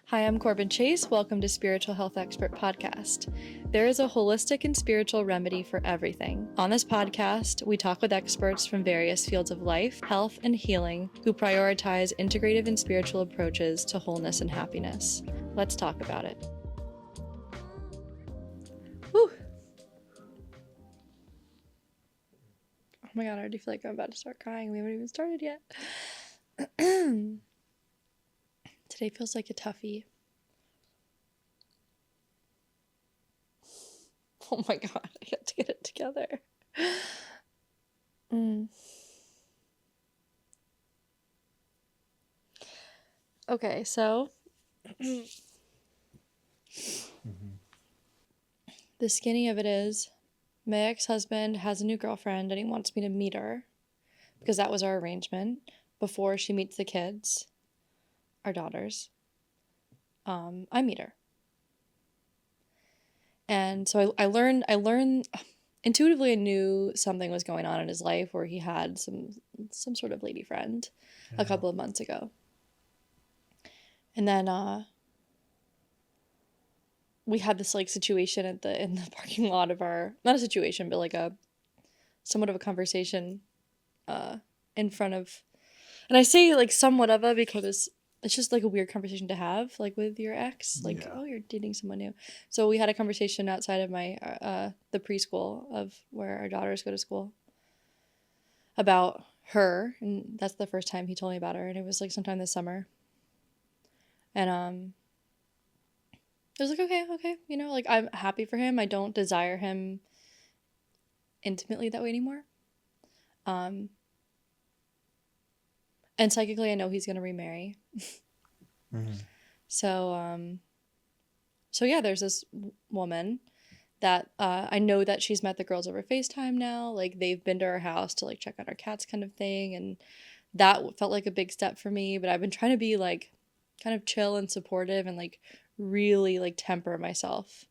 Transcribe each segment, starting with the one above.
Hi, I'm Corbin Chase. Welcome to Spiritual Health Expert Podcast. There is a holistic and spiritual remedy for everything. On this podcast, we talk with experts from various fields of life, health, and healing who prioritize integrative and spiritual approaches to wholeness and happiness. Let's talk about it. Whew. Oh my God, I already feel like I'm about to start crying. We haven't even started yet. Today feels like a toughie. Oh my God, I got to get it together. Okay, so the skinny of it is my ex-husband has a new girlfriend and he wants me to meet her because that was our arrangement before she meets the kids, our daughters. I meet her. And so I learned intuitively I knew something was going on in his life where he had some sort of lady friend a couple of months ago. And then we had this like situation in the parking lot of our, not a situation, but like a somewhat of a conversation in front of, and I say like somewhat of a because it's just like a weird conversation to have like with your ex, like oh, you're dating someone new. So we had a conversation outside of my the preschool of where our daughters go to school about her, and that's the first time he told me about her, and it was like sometime this summer. And it was like okay, you know, like I'm happy for him. I don't desire him intimately that way anymore. And psychically I know he's gonna remarry. So yeah, there's this woman that I know that she's met the girls over FaceTime now. Like they've been to our house to like check out our cats kind of thing, and that felt like a big step for me, but I've been trying to be like kind of chill and supportive and like really like temper myself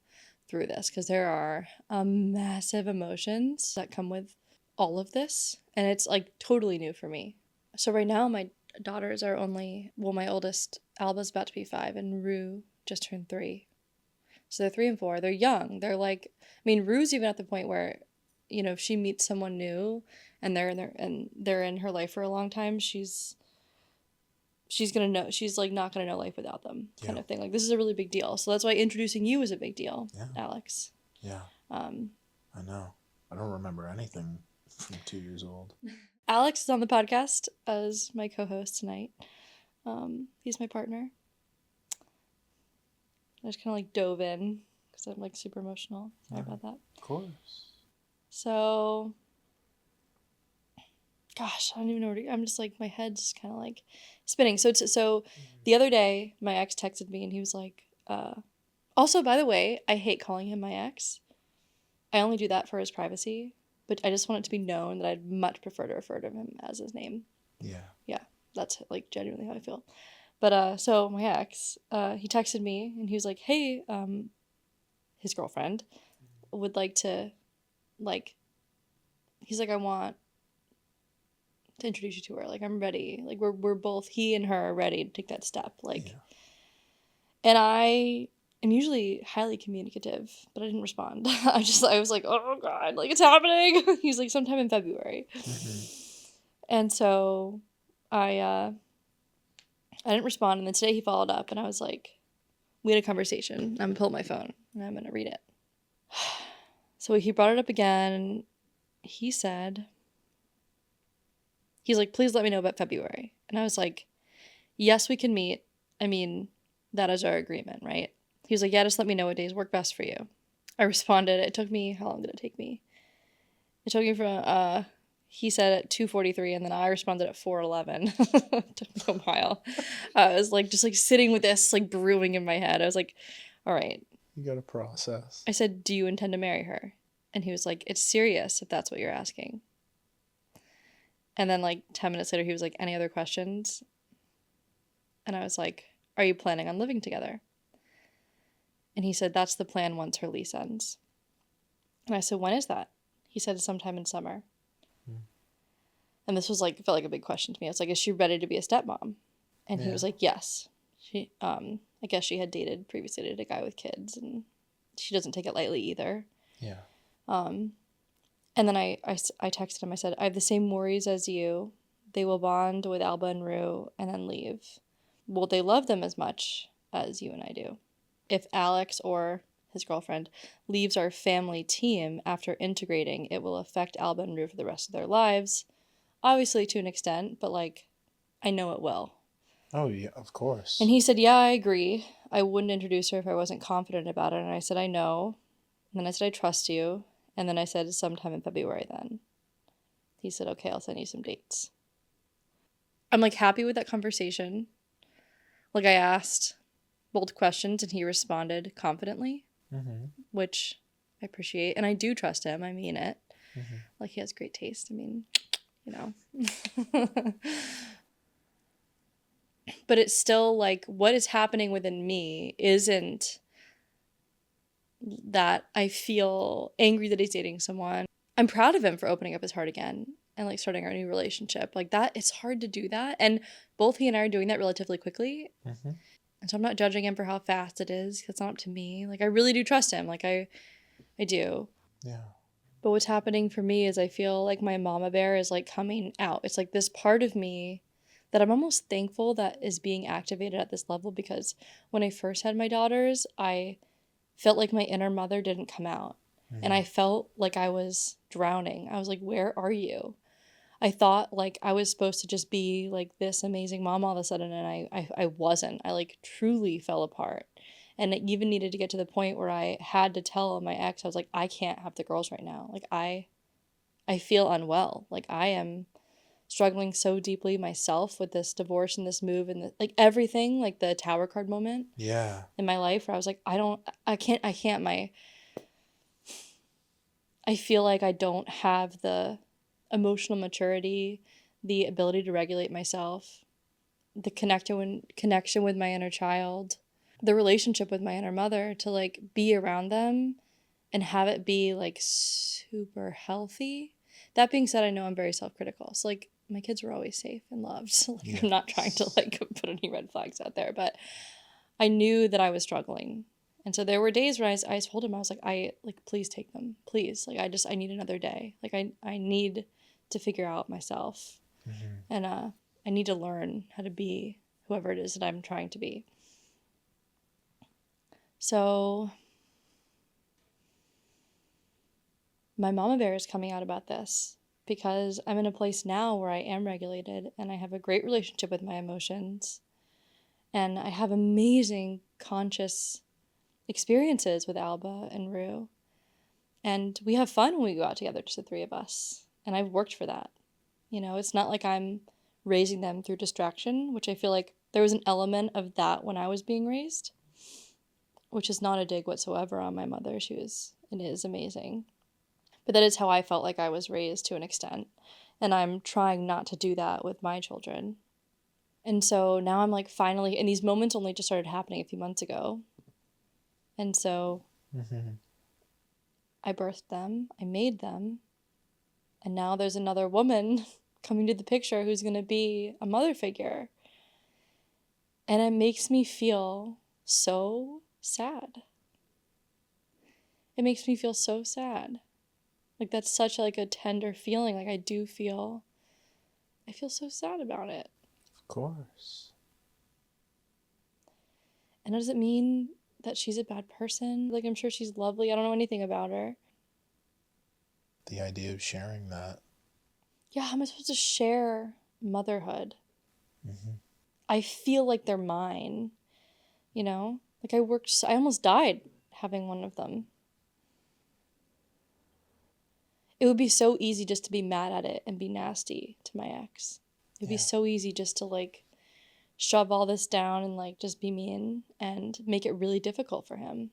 through this because there are massive emotions that come with all of this, and it's like totally new for me. So right now my daughters are only, well, my oldest Alba's about to be 5 and Rue just turned 3. So they're 3 and 4. They're young. They're like, I mean, Rue's even at the point where, you know, if she meets someone new and they're in her life for a long time, she's gonna know, she's like not gonna know life without them, kind of thing. Like this is a really big deal. So that's why introducing you is a big deal, Alex. Yeah. I know. I don't remember anything from 2 years old. Alex is on the podcast as my co-host tonight. He's my partner. I just kind of like dove in because I'm like super emotional. Sorry about that. Of course. So, gosh, I don't even know where to, I'm just like, my head's kind of like spinning. So the other day, my ex texted me and he was like, also, by the way, I hate calling him my ex. I only do that for his privacy, but I just want it to be known that I'd much prefer to refer to him as his name. Yeah, that's like genuinely how I feel. But so my ex, he texted me and he was like, hey, his girlfriend would like to, like, he's like, I want to introduce you to her. Like, I'm ready. Like, we're both, he and her are ready to take that step. Like, and I am usually highly communicative, but I didn't respond. I was like, oh God, like it's happening. He's like, sometime in February. And so I didn't respond. And then today he followed up and I was like, we had a conversation. I'm gonna pull up my phone and I'm gonna read it. So he brought it up again and he said, he's like, please let me know about February. And I was like, yes, we can meet. I mean, that is our agreement, right? He was like, yeah, just let me know what days work best for you. I responded. It took me, how long did it take me? It took me from, he said at 2:43 and then I responded at 4:11. It took me a while. I was like, just like sitting with this like brewing in my head. I was like, all right. You gotta process. I said, do you intend to marry her? And he was like, it's serious if that's what you're asking. And then like 10 minutes later, he was like, any other questions? And I was like, are you planning on living together? And he said, that's the plan once her lease ends. And I said, when is that? He said, sometime in summer. And this was like, felt like a big question to me. I was like, is she ready to be a stepmom? And he was like, yes, I guess she had previously dated a guy with kids, and she doesn't take it lightly either. Yeah. And then I texted him. I said, I have the same worries as you. They will bond with Alba and Rue and then leave. Will they love them as much as you and I do? If Alex or his girlfriend leaves our family team after integrating, it will affect Alba and Rue for the rest of their lives. Obviously to an extent, but like, I know it will. Oh, yeah, of And course. he said, yeah, I agree. I wouldn't introduce her if I wasn't confident about it. And I said, I know. And then I said, I trust you. And then I said, sometime in February then. He said, okay, I'll send you some dates. I'm like happy with that conversation. Like I asked bold questions and he responded confidently, Mm-hmm. which I appreciate. And I do trust him. I mean it. Mm-hmm. Like he has great taste. I mean, you know. But it's still like what is happening within me isn't that I feel angry that he's dating someone. I'm proud of him for opening up his heart again and like starting our new relationship. Like that, it's hard to do that. And both he and I are doing that relatively quickly. Mm-hmm. And so I'm not judging him for how fast it is. It's not up to me. Like I really do trust him. Like I do. Yeah. But what's happening for me is I feel like my mama bear is like coming out. It's like this part of me that I'm almost thankful that is being activated at this level because when I first had my daughters, I felt like my inner mother didn't come out. And Mm-hmm. I felt like I was drowning. I was like, where are you? I thought like I was supposed to just be like this amazing mom all of a sudden, and I wasn't. I like truly fell apart. And it even needed to get to the point where I had to tell my ex, I was like, I can't have the girls right now. Like I feel unwell. Like I am struggling so deeply myself with this divorce and this move and like everything, like the tower card moment Yeah. in my life where I was like, I can't I feel like I don't have the emotional maturity, the ability to regulate myself, the connection with my inner child, the relationship with my inner mother to like be around them and have it be like super healthy. That being said, I know I'm very self-critical. So like my kids were always safe and loved. So like I'm not trying to Yes. like put any red flags out there, but I knew that I was struggling. And so there were days where I told him, I was like, please take them. Please. Like, I need another day. Like, I need to figure out myself. Mm-hmm. And I need to learn how to be whoever it is that I'm trying to be. So my mama bear is coming out about this because I'm in a place now where I am regulated and I have a great relationship with my emotions. And I have amazing conscious experiences with Alba and Rue. And we have fun when we go out together, just the three of us. And I've worked for that. You know, it's not like I'm raising them through distraction, which I feel like there was an element of that when I was being raised, which is not a dig whatsoever on my mother. She was and is amazing. But that is how I felt like I was raised to an extent. And I'm trying not to do that with my children. And so now I'm like finally, and these moments only just started happening a few months ago. And so Mm-hmm. I birthed them, I made them, and now there's another woman coming to the picture who's going to be a mother figure. And it makes me feel so sad. It makes me feel so sad. Like that's such like a tender feeling. Like I feel so sad about it. Of course. And does it mean that she's a bad person? Like I'm sure she's lovely. I don't know anything about her. The idea of sharing that. Yeah, how am I supposed to share motherhood? Mm-hmm. I feel like they're mine, you know? Like I almost died having one of them. It would be so easy just to be mad at it and be nasty to my ex. It would be Yeah. so easy just to like shove all this down and like just be mean and make it really difficult for him.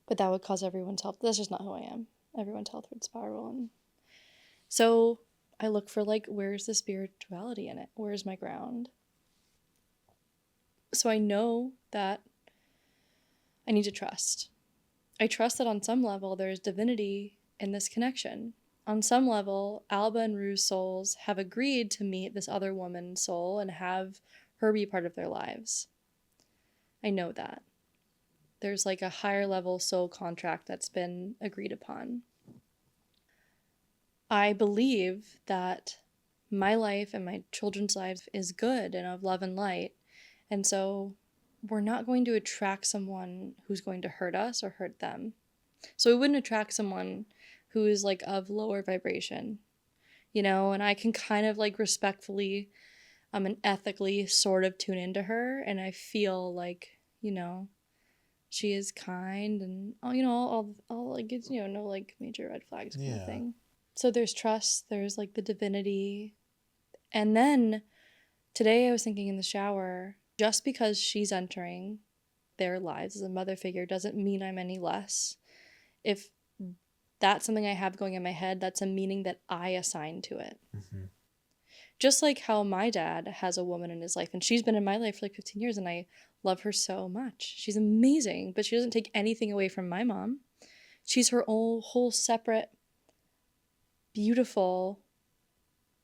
But that would cause everyone's health. That's just not who I am. Everyone's health would spiral. And so I look for like, where's the spirituality in it? Where's my ground? So I know that I need to trust. I trust that on some level there's divinity in this connection. On some level, Alba and Rue's souls have agreed to meet this other woman's soul and have her be part of their lives. I know that. There's like a higher level soul contract that's been agreed upon. I believe that my life and my children's life is good and of love and light. And so we're not going to attract someone who's going to hurt us or hurt them. So we wouldn't attract someone who is like of lower vibration, you know, and I can kind of like respectfully and ethically sort of tune into her, and I feel like, you know, she is kind and, you know, all like, it's, you know, no like major red flags kind of thing. So there's trust, there's like the divinity. And then today I was thinking in the shower, just because she's entering their lives as a mother figure doesn't mean I'm any less. If that's something I have going in my head, that's a meaning that I assign to it. Mm-hmm. Just like how my dad has a woman in his life, and she's been in my life for like 15 years, and I love her so much. She's amazing, but she doesn't take anything away from my mom. She's her own whole separate, beautiful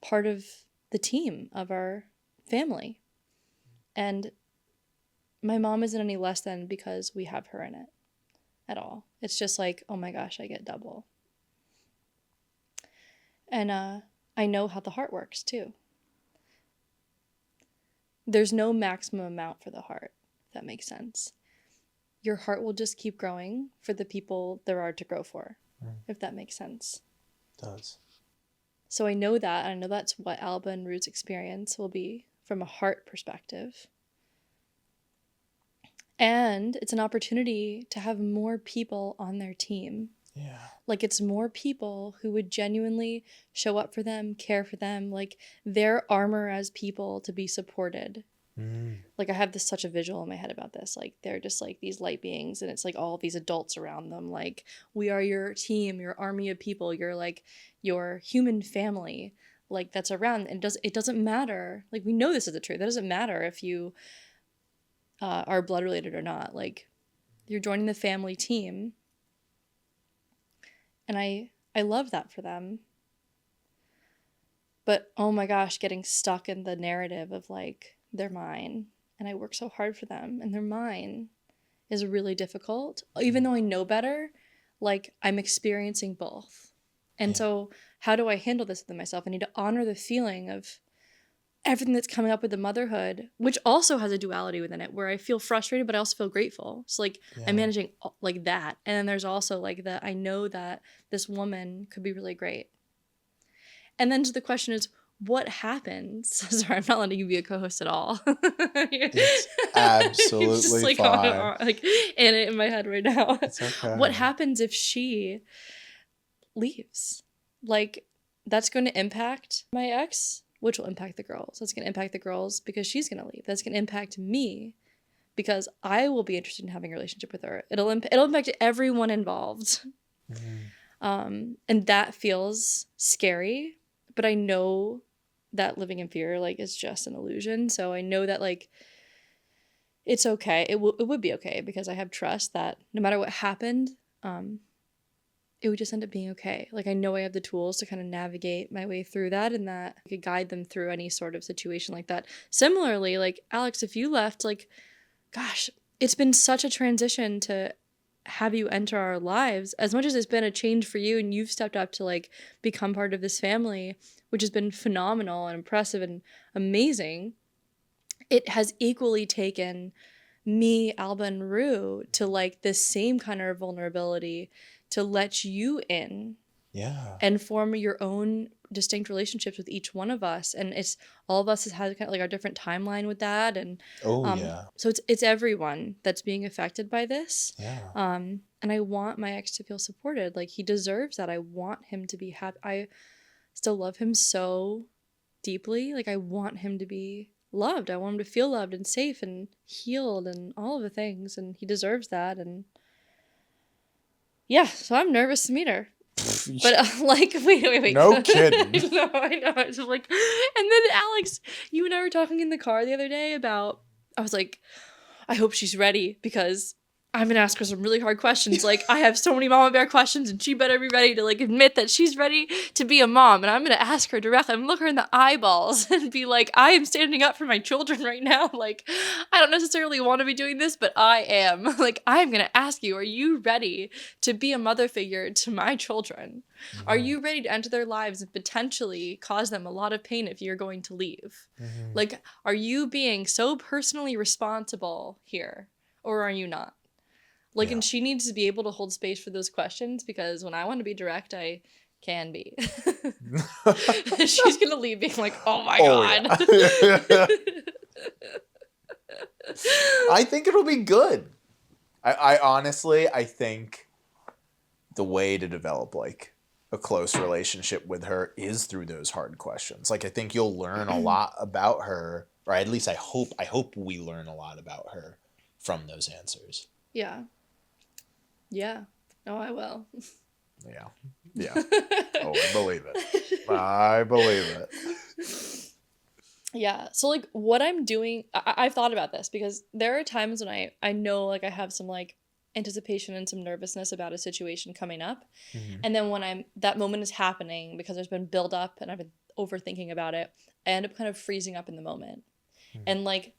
part of the team of our family. And my mom isn't any less than because we have her in it at all. It's just like, oh my gosh, I get double. And I know how the heart works too. There's no maximum amount for the heart, if that makes sense. Your heart will just keep growing for the people there are to grow for, if that makes sense. It does. So I know that, and I know that's what Alba and Ruth's experience will be from a heart perspective. And it's an opportunity to have more people on their team. Yeah. Like, it's more people who would genuinely show up for them, care for them, like their armor as people to be supported. Like, I have such a visual in my head about this. Like, they're just like these light beings, and it's like all these adults around them. Like, we are your team, your army of people. You're like your human family, like that's around. And it doesn't matter. Like, we know this is the truth. It doesn't matter if you are blood related or not. Like, you're joining the family team. And I love that for them. But oh my gosh, getting stuck in the narrative of like, they're mine and I work so hard for them and they're mine is really difficult. Even though I know better, like, I'm experiencing both. And so how do I handle this within myself? I need to honor the feeling of everything that's coming up with the motherhood, which also has a duality within it, where I feel frustrated, but I also feel grateful. So like, I'm managing like that. And then there's also like I know that this woman could be really great. And then the question is, what happens? Sorry, I'm not letting you be a co-host at all. It's absolutely just like fine. Like in my head right now. It's okay. What happens if she leaves? Like, that's going to impact my ex, which will impact the girls. That's going to impact the girls because she's going to leave. That's going to impact me because I will be interested in having a relationship with her. It'll impact everyone involved. And that feels scary, but I know that living in fear, like, is just an illusion. So I know that, like, it's okay. It would be okay because I have trust that no matter what happened, it would just end up being okay. Like, I know I have the tools to kind of navigate my way through that, and that I could guide them through any sort of situation like that. Similarly, like, Alex, if you left, like, gosh, it's been such a transition to have you enter our lives. As much as it's been a change for you and you've stepped up to like become part of this family, which has been phenomenal and impressive and amazing, it has equally taken me, Alba, and Rue to like this same kind of vulnerability to let you in. Yeah. And form your own distinct relationships with each one of us. And it's all of us has had kind of like our different timeline with that. And so it's everyone that's being affected by this. Yeah. And I want my ex to feel supported. Like, he deserves that. I want him to be happy. I still love him so deeply. Like, I want him to be loved. I want him to feel loved and safe and healed and all of the things. And he deserves that. And yeah, so I'm nervous to meet her. But like, wait. No kidding. No, I know. It's like, and then Alex, you and I were talking in the car the other day about, I was like, I hope she's ready because I'm gonna ask her some really hard questions. Like, I have so many mama bear questions, and she better be ready to like admit that she's ready to be a mom. And I'm gonna ask her directly. I'm gonna look her in the eyeballs and be like, I am standing up for my children right now. Like, I don't necessarily want to be doing this, but I am. Like, I'm gonna ask you, are you ready to be a mother figure to my children? Mm-hmm. Are you ready to enter their lives and potentially cause them a lot of pain if you're going to leave? Mm-hmm. Like, are you being so personally responsible here, or are you not? Like, Yeah. and she needs to be able to hold space for those questions, because when I want to be direct, I can be. She's gonna leave being like, oh my God. Yeah. I think it'll be good. I honestly, I think the way to develop like a close relationship with her is through those hard questions. Like, I think you'll learn a lot about her, or at least I hope we learn a lot about her from those answers. Yeah. Yeah. No, I will. Yeah. Yeah. Oh, I believe it. I believe it. Yeah. So like what I'm doing, I've thought about this, because there are times when I know like I have some like anticipation and some nervousness about a situation coming up. Mm-hmm. And then when that moment is happening, because there's been build up and I've been overthinking about it, I end up kind of freezing up in the moment. Mm-hmm. And like,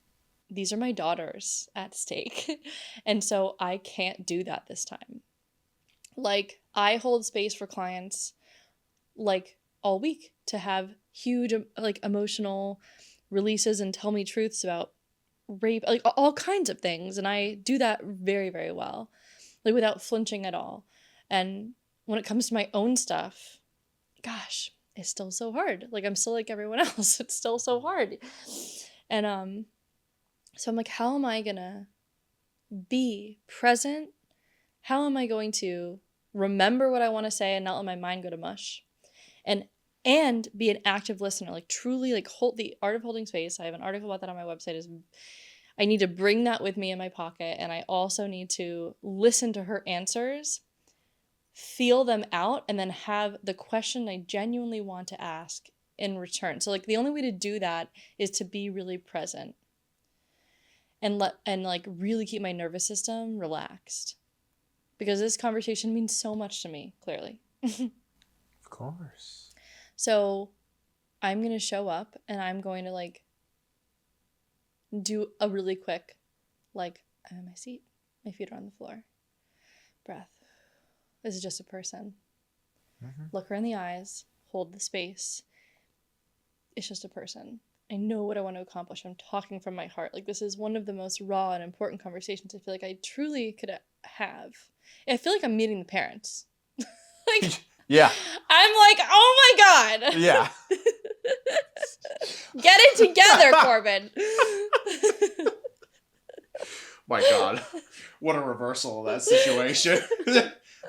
these are my daughters at stake. And so I can't do that this time. Like, I hold space for clients like all week to have huge like emotional releases and tell me truths about rape, like all kinds of things, and I do that very, very well, like without flinching at all. And when it comes to my own stuff, gosh, it's still so hard. Like, I'm still like everyone else. It's still so hard. And so I'm like, how am I gonna be present? How am I going to remember what I want to say and not let my mind go to mush? And be an active listener, like truly like hold the art of holding space. I have an article about that on my website. Is I need to bring that with me in my pocket, and I also need to listen to her answers, feel them out, and then have the question I genuinely want to ask in return. So like the only way to do that is to be really present and like really keep my nervous system relaxed, because this conversation means so much to me, clearly. Of course. So I'm going to show up and I'm going to like do a really quick, like, I'm in my seat, my feet are on the floor, breath. This is just a person. Mm-hmm. Look her in the eyes, hold the space. It's just a person. I know what I want to accomplish. I'm talking from my heart. Like, this is one of the most raw and important conversations I feel like I truly could have. I feel like I'm meeting the parents. Like, yeah. I'm like, oh my God. Yeah. Get it together, Corbin. My God. What a reversal of that situation.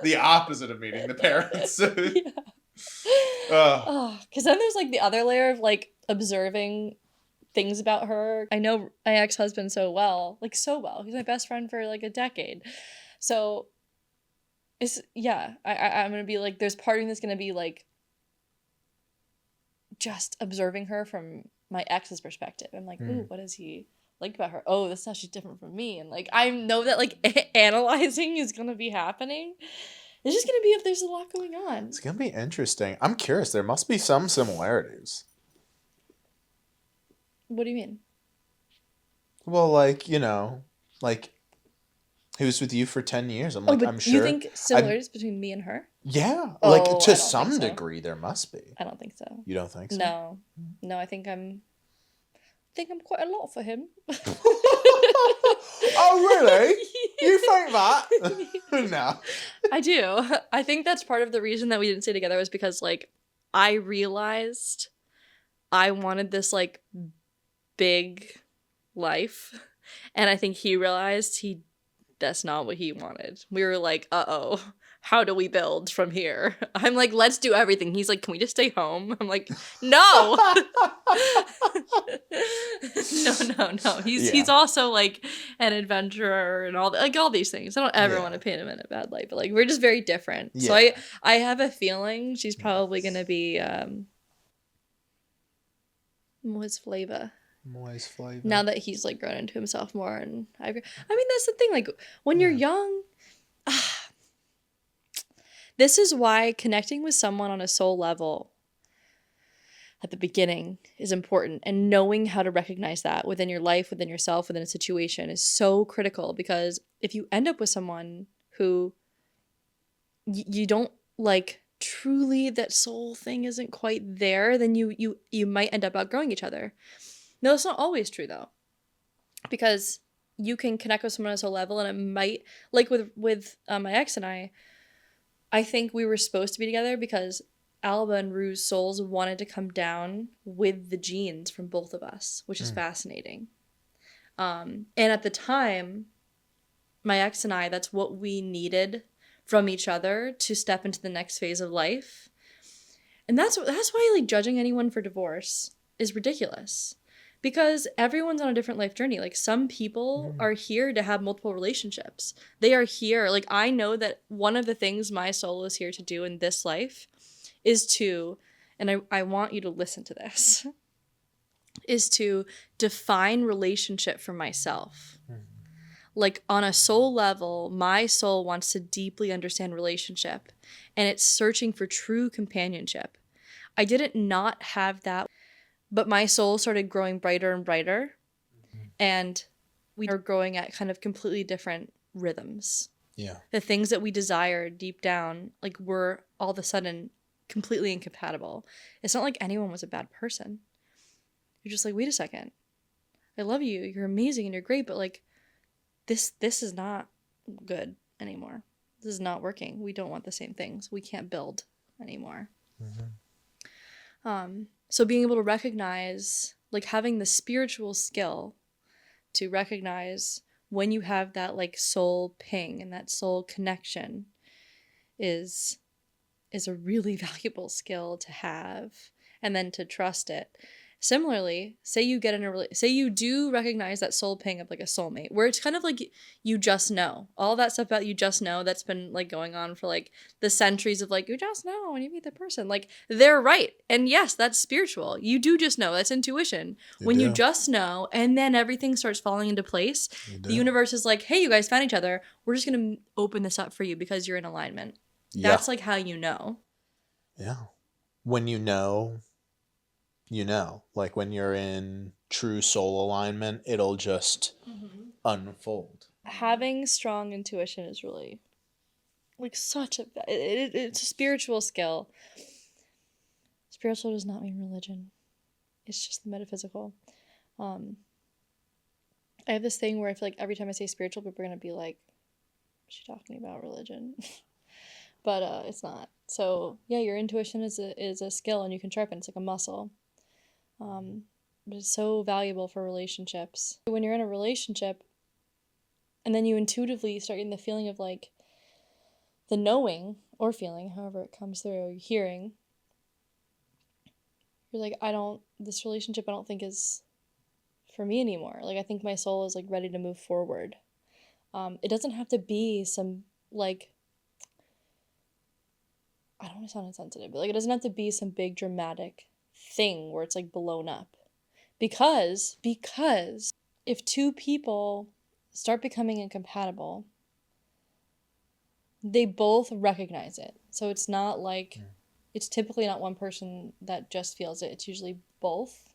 The opposite of meeting the parents. Yeah. Because then there's like the other layer of like observing things about her. I know my ex-husband so well, like so well. He's my best friend for like a decade. So it's, yeah, I'm gonna be like, there's part of me that's gonna be like just observing her from my ex's perspective. I'm like, ooh, what does he like about her? Oh, this is how she's different from me. And like, I know that like analyzing is gonna be happening. It's just gonna be if there's a lot going on. It's gonna be interesting. I'm curious. There must be some similarities. What do you mean? Well, like, you know, like, he was with you for 10 years. I'm like, but I'm sure. You think similarities between me and her? Yeah. Oh, like, I to don't some think so. degree, there must be. I don't think so. You don't think so? No. No, I think I'm quite a lot for him. Oh, really? You think that? No. I do. I think that's part of the reason that we didn't stay together, was because, like, I realized I wanted this, like, big life. And I think he realized that's not what he wanted. We were like, uh-oh, how do we build from here? I'm like, let's do everything. He's like, can we just stay home? I'm like, no. No. He's also like an adventurer and all these things. I don't ever want to paint him in a bad light, but like, we're just very different. Yeah. So I have a feeling she's probably gonna be what's flavor? Moist flavor. Now that he's like grown into himself more, and I mean that's the thing. Like when you're Yeah. young, this is why connecting with someone on a soul level at the beginning is important, and knowing how to recognize that within your life, within yourself, within a situation is so critical, because if you end up with someone who you don't like, truly that soul thing isn't quite there, then you might end up outgrowing each other. No, that's not always true though, because you can connect with someone on a soul level and it might, like with my ex and I think we were supposed to be together because Alba and Rue's souls wanted to come down with the genes from both of us, which is fascinating. And at the time, my ex and I, that's what we needed from each other to step into the next phase of life. And that's why like judging anyone for divorce is ridiculous. Because everyone's on a different life journey. Like some people are here to have multiple relationships. They are here. Like I know that one of the things my soul is here to do in this life is to, and I want you to listen to this, is to define relationship for myself. Like on a soul level, my soul wants to deeply understand relationship, and it's searching for true companionship. I didn't not have that, but my soul started growing brighter and brighter, and we are growing at kind of completely different rhythms. Yeah. The things that we desired deep down, like, were all of a sudden completely incompatible. It's not like anyone was a bad person. You're just like, wait a second. I love you. You're amazing and you're great, but like this is not good anymore. This is not working. We don't want the same things. We can't build anymore. So being able to recognize, like having the spiritual skill to recognize when you have that like soul ping and that soul connection is a really valuable skill to have, and then to trust it. Similarly, say you get in a say you do recognize that soul ping of like a soulmate, where it's kind of like you just know all that stuff about you just know that's been like going on for like the centuries of like you just know when you meet the person, like they're right, and yes, that's spiritual. You do just know, that's intuition. When you just know, and then everything starts falling into place. The universe is like, hey, you guys found each other. We're just gonna open this up for you because you're in alignment. Yeah. That's like how you know. Yeah. When you know, like when you're in true soul alignment, it'll just unfold. Having strong intuition is really like such a it's a spiritual skill. Spiritual does not mean religion. It's just the metaphysical. I have this thing where I feel like every time I say spiritual, people are gonna be like, "Is she talking about religion?" But it's not. So yeah, your intuition is a skill, and you can sharpen. It's like a muscle. But it's so valuable for relationships. When you're in a relationship, and then you intuitively start getting the feeling of like the knowing or feeling, however it comes through, hearing. You're like, this relationship I don't think is for me anymore. Like I think my soul is like ready to move forward. It doesn't have to be some like, I don't want to sound insensitive, but like it doesn't have to be some big dramatic thing where it's like blown up. Because if two people start becoming incompatible, they both recognize it. So it's not like, it's typically not one person that just feels it. It's usually both.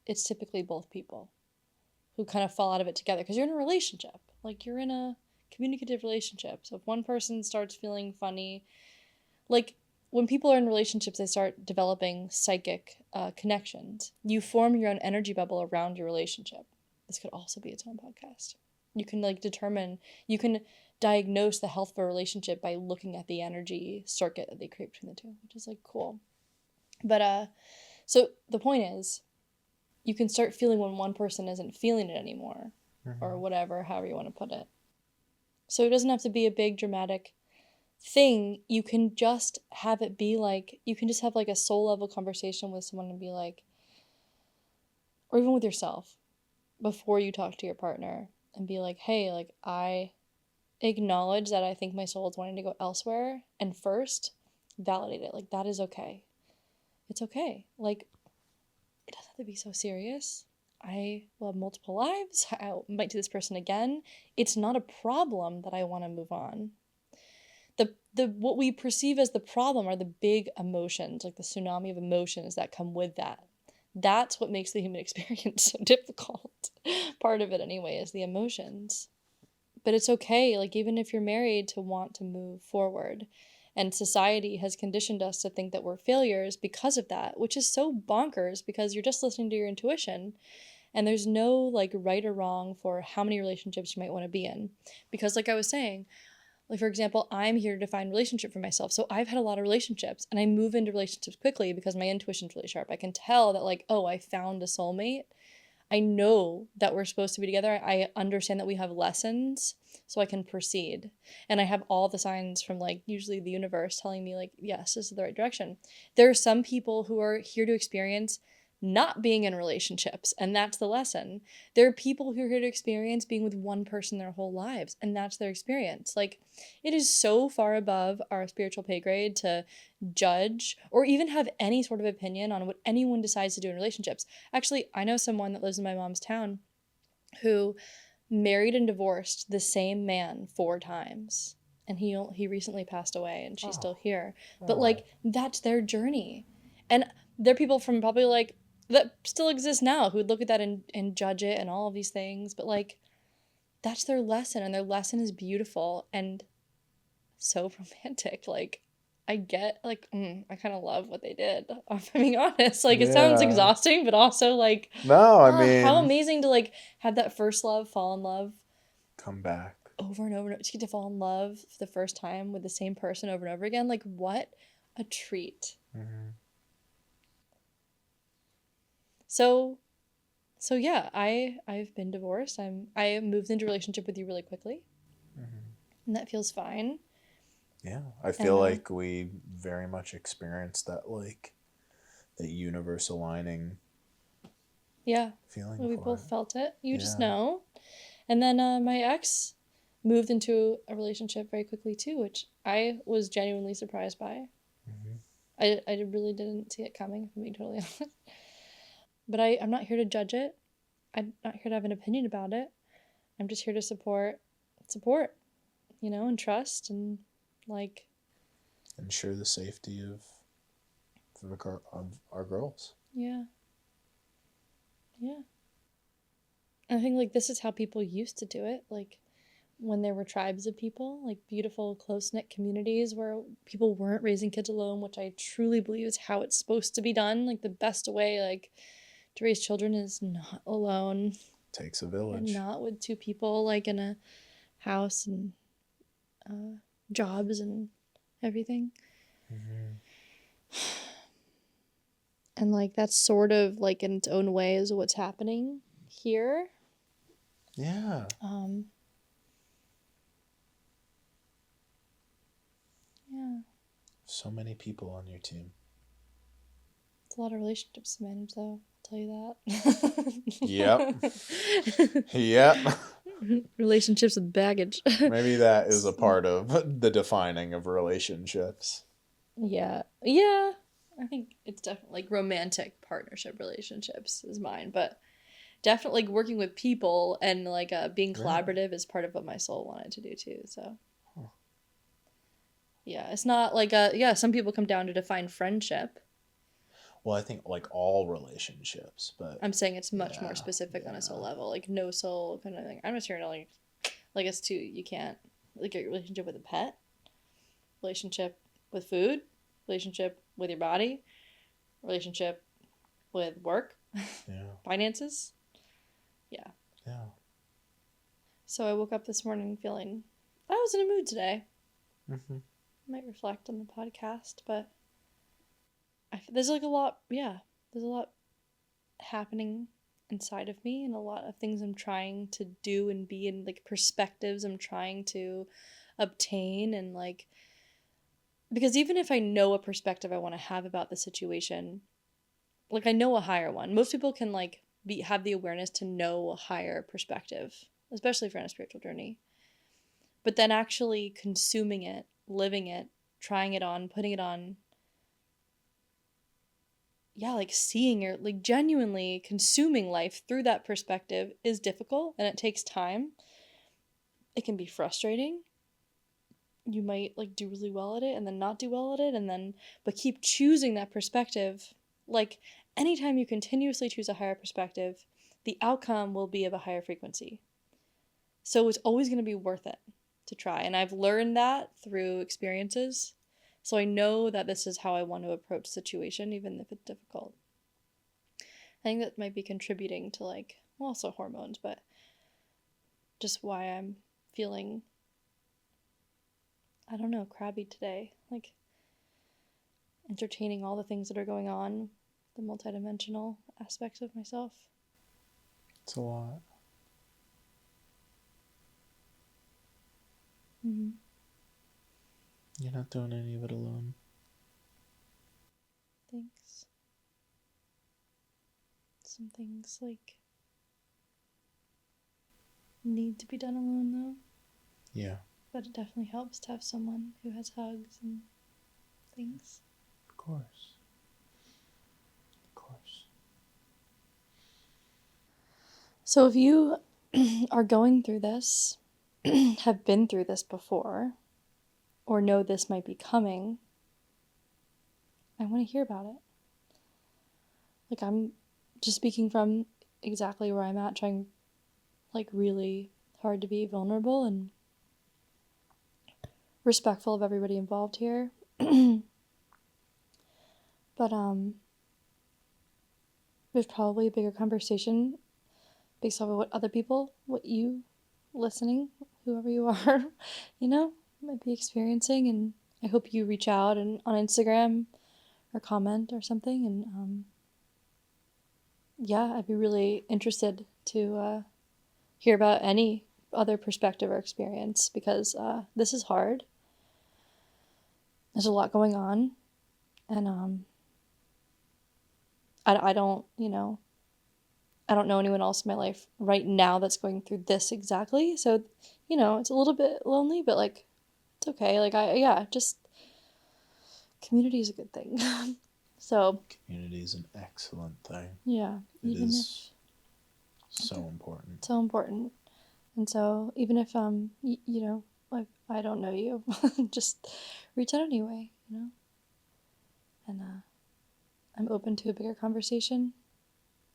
It's typically both people who kind of fall out of it together, because you're in a relationship. Like you're in a communicative relationship. So if one person starts feeling funny, like when people are in relationships, they start developing psychic connections. You form your own energy bubble around your relationship. This could also be its own podcast. You can like determine, you can diagnose the health of a relationship by looking at the energy circuit that they create between the two, which is like cool. But so the point is, you can start feeling when one person isn't feeling it anymore, or whatever, however you want to put it. So it doesn't have to be a big dramatic thing. You can just have it be like, you can just have like a soul level conversation with someone and be like, or even with yourself before you talk to your partner, and be like, hey, like I acknowledge that I think my soul is wanting to go elsewhere, and first validate it. Like that is okay. It's okay. Like it doesn't have to be so serious. I will have multiple lives. I might see this person again. It's not a problem that I want to move on. The what we perceive as the problem are the big emotions, like the tsunami of emotions that come with that. That's what makes the human experience so difficult. Part of it anyway is the emotions. But it's okay, like even if you're married, to want to move forward. And society has conditioned us to think that we're failures because of that, which is so bonkers because you're just listening to your intuition. And there's no like right or wrong for how many relationships you might want to be in. Because, like I was saying, like for example, I'm here to define relationship for myself. So I've had a lot of relationships and I move into relationships quickly because my intuition's really sharp. I can tell that, like, oh, I found a soulmate. I know that we're supposed to be together. I understand that we have lessons, so I can proceed. And I have all the signs from, like, usually the universe telling me, like, yes, this is the right direction. There are some people who are here to experience not being in relationships, and that's the lesson. There are people who are here to experience being with one person their whole lives, and that's their experience. Like, it is so far above our spiritual pay grade to judge or even have any sort of opinion on what anyone decides to do in relationships. Actually, I know someone that lives in my mom's town who married and divorced the same man 4 times. And he recently passed away and she's Oh, still here. But oh, like that's their journey. And there are people from probably like that still exist now who would look at that and judge it and all of these things. But like that's their lesson and their lesson is beautiful and so romantic. Like I get like I kind of love what they did. If I'm being honest, like it sounds yeah. exhausting, but also like No, I how mean, amazing to like have that first love, fall in love come back. over and over. To get to fall in love for the first time with the same person over and over again. Like what a treat. Hmm. So so yeah, I've been divorced. I moved into a relationship with you really quickly, Hmm. and that feels fine. Yeah, I And feel like we very much experienced that, like, that universe aligning yeah, feeling we for both it. felt it. You just Yeah. know. And then my ex moved into a relationship very quickly too, which I was genuinely surprised by. Hmm. I really didn't see it coming, if I'm being totally honest. But I'm not here to judge it. I'm not here to have an opinion about it. I'm just here to support, and trust and like, Ensure the safety of our girls. yeah, yeah. And I think like this is how people used to do it. Like when there were tribes of people, like beautiful, close knit communities where people weren't raising kids alone, which I truly believe is how it's supposed to be done. Like the best way, like to raise children is not alone Takes a and village. not with two people, like in a house and uh, jobs and everything. Hmm. And like that's sort of like in its own way is what's happening here. Yeah. Um, yeah, So many people on your team. it's a lot of relationships to manage, though. I'll tell you Yep. that. Yep. Relationships with baggage. Maybe that is a part of the defining of relationships. Yeah, yeah. I think it's definitely like romantic partnership relationships is mine, but definitely like working with people and like being Really? collaborative is part of what my soul wanted to do too. So Huh. yeah, it's not like yeah. Some people come down to define friendship. Well, I think like all relationships, but I'm saying it's much more yeah, specific on a soul yeah, level, like no soul kind of thing. I'm just here to like it's too. You can't like a relationship with a pet, relationship with food, relationship with your body, relationship with work, yeah, finances. Yeah. yeah. So I woke up this morning feeling I was in a mood today. Hmm. I might reflect on the podcast, but there's like a lot. Yeah, there's a lot happening inside of me and a lot of things I'm trying to do and be in like perspectives I'm trying to obtain and like because even if I know a perspective I want to have about the situation, like I know a higher one. Most people can like have the awareness to know a higher perspective, especially if you're on a spiritual journey. But then actually consuming it, living it, trying it on, putting it on, yeah, like seeing your, like genuinely consuming life through that perspective is difficult and it takes time. It can be frustrating. You might like do really well at it and then not do well at it and then but keep choosing that perspective. Like anytime you continuously choose a higher perspective, the outcome will be of a higher frequency. So it's always going to be worth it to try. And I've learned that through experiences. So I know that this is how I want to approach the situation even if it's difficult. I think that might be contributing to like well, also hormones, but just why I'm feeling I don't know, crabby today. Like entertaining all the things that are going on, the multidimensional aspects of myself. It's a lot. Mm-hmm. You're not doing any of it alone. Thanks. Some things like need to be done alone though. Yeah. But it definitely helps to have someone who has hugs and things. Of course. Of course. So if you are going through this, have been through this before, or know this might be coming, I want to hear about it. Like I'm just speaking from exactly where I'm at, trying like really hard to be vulnerable and respectful of everybody involved here. But there's probably a bigger conversation based off of what other people, what you listening, whoever you are, you know, might be experiencing. And I hope you reach out and on Instagram or comment or something. And yeah, I'd be really interested to hear about any other perspective or experience because this is hard. There's a lot going on, and I don't, you know, I don't know anyone else in my life right now that's going through this exactly. So, you know, it's a little bit lonely, but like, it's okay. Like, yeah, just community is a good thing. So, Community is an excellent thing. yeah, It even if is so important. so important. And so, even if, you know, like, I don't know you, just reach out anyway, you know? And I'm open to a bigger conversation.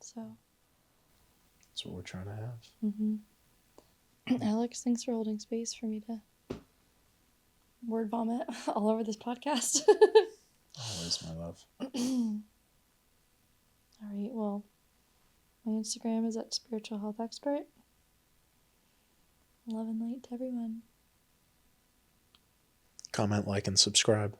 So, That's what we're trying to have. mm-hmm. Alex, thanks for holding space for me to word vomit all over this podcast. Always, my love. All right, well, my Instagram is at spiritual health expert. Love and light to everyone. Comment, like, and subscribe.